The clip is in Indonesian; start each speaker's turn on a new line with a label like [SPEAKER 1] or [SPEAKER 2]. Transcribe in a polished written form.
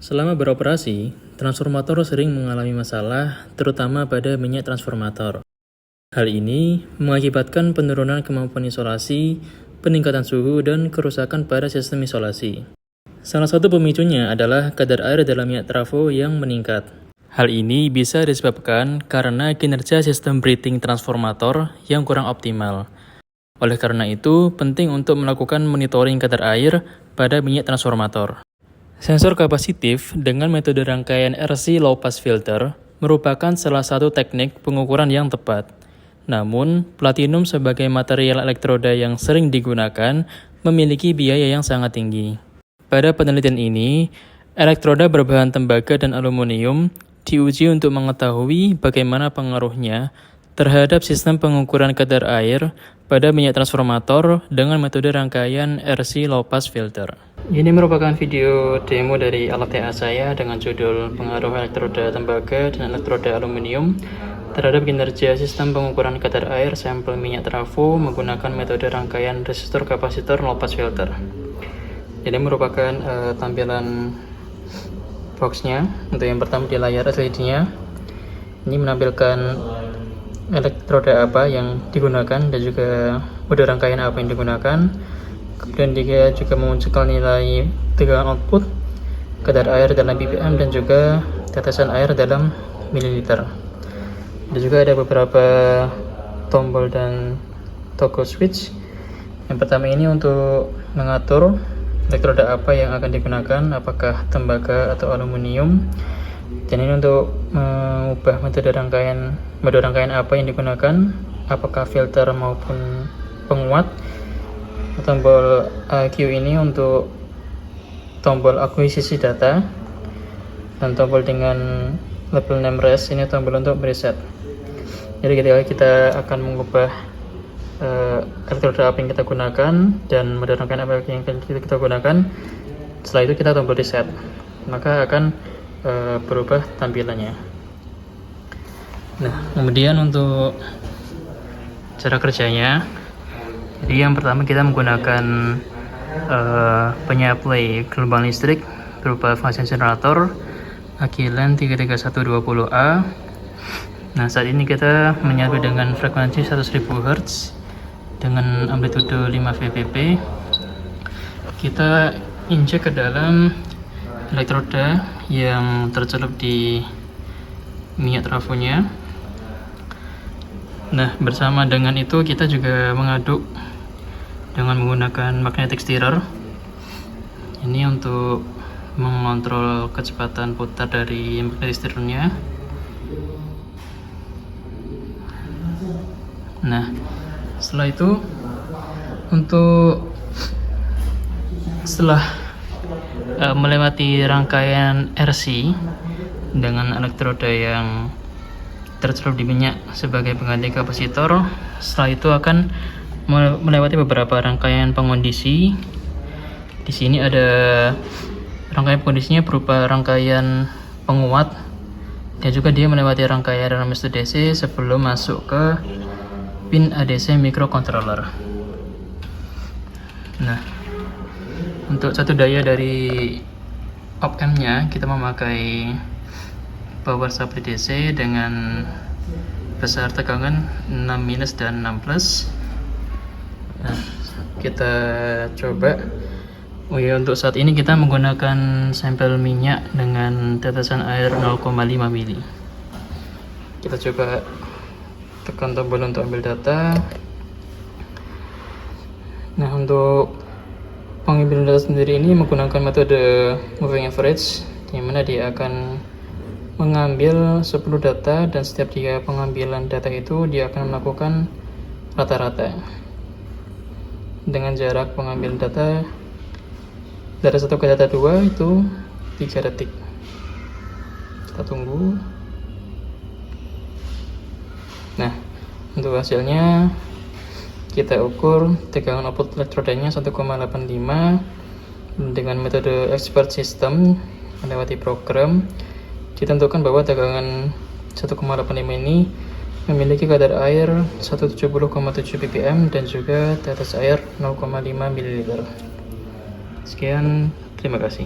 [SPEAKER 1] Selama beroperasi, transformator sering mengalami masalah, terutama pada minyak transformator. Hal ini mengakibatkan penurunan kemampuan isolasi, peningkatan suhu, dan kerusakan pada sistem isolasi. Salah satu pemicunya adalah kadar air dalam minyak trafo yang meningkat. Hal ini bisa disebabkan karena kinerja sistem breathing transformator yang kurang optimal. Oleh karena itu, penting untuk melakukan monitoring kadar air pada minyak transformator. Sensor kapasitif dengan metode rangkaian RC low pass filter merupakan salah satu teknik pengukuran yang tepat. Namun, platinum sebagai material elektroda yang sering digunakan memiliki biaya yang sangat tinggi. Pada penelitian ini, elektroda berbahan tembaga dan aluminium diuji untuk mengetahui bagaimana pengaruhnya terhadap sistem pengukuran kadar air pada minyak transformator dengan metode rangkaian RC low pass filter. Ini merupakan video demo dari alat TA saya dengan judul Pengaruh Elektroda Tembaga dan Elektroda Aluminium terhadap kinerja sistem pengukuran kadar air sampel minyak trafo menggunakan metode rangkaian resistor kapasitor low pass filter. Ini merupakan tampilan boxnya. Untuk yang pertama di layar LCD-nya, ini menampilkan elektroda apa yang digunakan dan juga mode rangkaian apa yang digunakan. Kemudian dia juga memunculkan nilai tegangan output, kadar air dalam ppm, dan juga tetesan air dalam mililiter. Dan juga ada beberapa tombol dan toggle switch. Yang pertama ini untuk mengatur elektroda apa yang akan digunakan, apakah tembaga atau aluminium. Dan ini untuk mengubah mode rangkaian apa yang digunakan, apakah filter maupun penguat. Tombol AQ ini untuk tombol akuisisi data, dan tombol dengan label name res ini tombol untuk preset. Jadi ketika kita akan mengubah elektroda apa yang kita gunakan dan mode rangkaian apa yang kita gunakan, setelah itu kita tombol reset, maka akan berubah tampilannya. Nah, kemudian untuk cara kerjanya, jadi yang pertama kita menggunakan penyuplai gelombang listrik berupa fase generator Agilan 33120A. Nah, saat ini kita menyatu dengan frekuensi 100.000 Hz dengan amplitude 5 VPP. Kita injek ke dalam elektroda yang tercelup di minyak trafonya. Nah, bersama dengan itu kita juga mengaduk dengan menggunakan magnetic stirrer. Ini untuk mengontrol kecepatan putar dari magnetic stirrernya. Nah, setelah itu setelah melewati rangkaian RC dengan elektroda yang tercelup di minyak sebagai pengganti kapasitor, setelah itu akan melewati beberapa rangkaian pengondisi. Di sini ada rangkaian pengondisinya berupa rangkaian penguat, dan juga dia melewati rangkaian resistor DC sebelum masuk ke pin ADC microcontroller. Nah, untuk satu daya dari op-amp-nya kita memakai power supply DC dengan besar tegangan 6- dan 6+. Nah, kita coba. Untuk saat ini kita menggunakan sampel minyak dengan tetesan air 0,5 mili. Kita coba tekan tombol untuk ambil data. Nah, untuk pengambilan data sendiri ini menggunakan metode moving average, di mana dia akan mengambil 10 data, dan setiap dia pengambilan data itu dia akan melakukan rata-rata dengan jarak pengambilan data dari 1 ke data 2 itu 3 detik. Kita tunggu. Nah, untuk hasilnya kita ukur tegangan output elektrodanya 1,85 dengan metode expert system melewati program. Ditentukan bahwa tegangan 1,85 ini memiliki kadar air 170,7 ppm dan juga tetes air 0,5 ml. Sekian, terima kasih.